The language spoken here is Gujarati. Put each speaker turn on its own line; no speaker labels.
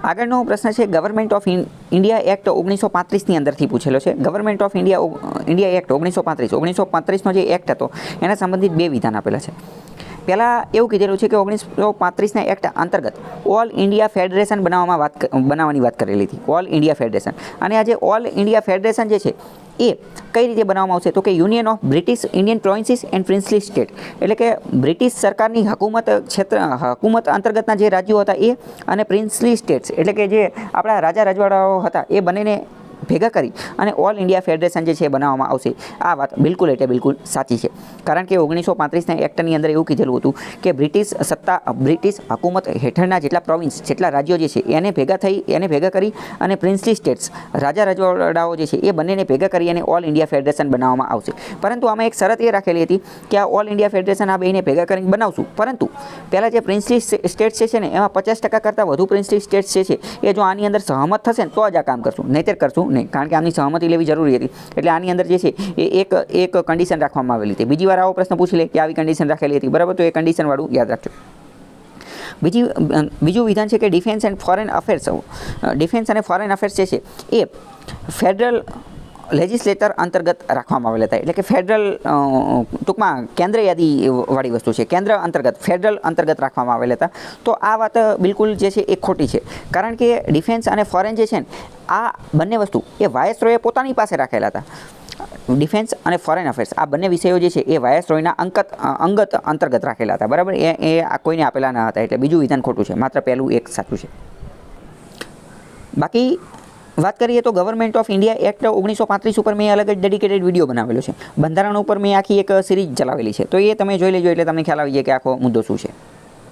આગળનો પ્રશ્ન છે ગવર્મેન્ટ ઓફ ઇન્ડિયા એક્ટ 1935ની અંદરથી પૂછેલો છે. ગવર્મેન્ટ ઓફ ઇન્ડિયા એક્ટ 1935નો જે એક્ટ હતો એના સંબંધિત બે વિધાન આપેલા છે. પહેલાં એવું કીધેલું છે કે 1935ના એક્ટ અંતર્ગત ઓલ ઇન્ડિયા ફેડરેશન બનાવવાની વાત કરેલી હતી. All India federation. અને આ જે ઓલ ઇન્ડિયા ફેડરેશન જે છે એ કઈ રીતે બનાવવામાં આવશે તો કે union of British Indian પ્રોવિન્સીસ and princely state, એટલે કે બ્રિટિશ સરકારની હકુમત અંતર્ગતના જે રાજ્યો હતા એ અને પ્રિન્સલી સ્ટેટ્સ એટલે કે જે આપણા રાજા રજવાડાઓ હતા એ બંનેને ભેગા કરી અને ઓલ ઇન્ડિયા ફેડરેશન જે છે એ બનાવવામાં આવશે. આ વાત બિલકુલ એટલે બિલકુલ સાચી છે. કારણ કે 1935ના એક્ટની અંદર એવું કીધેલું હતું કે બ્રિટિશ હકુમત હેઠળના જેટલા પ્રોવિન્સ જેટલા રાજ્યો જે છે એને ભેગા કરી અને પ્રિન્સલી સ્ટેટ્સ રાજા રજવાડાઓ જે છે એ બંનેને ભેગા કરી અને ઓલ ઇન્ડિયા ફેડરેશન બનાવવામાં આવશે. પરંતુ આમાં એક શરત એ રાખેલી હતી કે આ ઓલ ઇન્ડિયા ફેડરેશન આ બેને ભેગા કરીને બનાવશું, પરંતુ પહેલાં જે પ્રિન્સલી સ્ટેટ્સ છે ને એમાં 50% કરતાં વધુ પ્રિન્સલી સ્ટેટ્સ જે છે એ જો આની અંદર સહમત થશે ને તો જ આ કામ કરશું, નહીંતર કરશું નહીં. કારણ કે આમની સહમતિ લેવી જરૂરી હતી. એટલે આની અંદર જે છે એ એક કન્ડિશન રાખવામાં આવેલી હતી. બીજી વાર આવો પ્રશ્ન પૂછી લે કે આવી કન્ડિશન રાખેલી હતી, બરાબર, તો એ કન્ડિશનવાળું યાદ રાખજો. બીજું વિધાન છે કે ડિફેન્સ અને ફોરેન અફેર્સ જે છે એ ફેડરલ લેજિસ્લેટર અંતર્ગત રાખવામાં આવેલા હતા. એટલે કે ફેડરલ ટૂંકમાં કેન્દ્ર યાદીવાળી વસ્તુ છે. કેન્દ્ર અંતર્ગત ફેડરલ અંતર્ગત રાખવામાં આવેલા હતા. તો આ વાત બિલકુલ જે છે એ ખોટી છે. કારણ કે ડિફેન્સ અને ફોરેન જે છે ને આ બંને વસ્તુ એ વાયસરોયે પોતાની પાસે રાખેલા હતા. ડિફેન્સ અને ફોરેન અફેર્સ આ બંને વિષયો જે છે એ વાયસરોયના અંગત અંતર્ગત રાખેલા હતા, બરાબર. એ કોઈને આપેલા ન હતા. એટલે બીજું વિધાન ખોટું છે, માત્ર પહેલું એક સાચું છે. બાકી વાત કરીએ તો ગવર્મેન્ટ ઓફ ઇન્ડિયા એક્ટ 1935 ઉપર મેં અલગ જ ડેડિકેટેડ વિડીયો બનાવેલો છે. બંધારણ ઉપર મેં આખી એક સિરીઝ ચલાવેલી છે, તો એ તમે જોઈ લેજો એટલે તમને ખ્યાલ આવી જાય કે આખો મુદ્દો શું છે.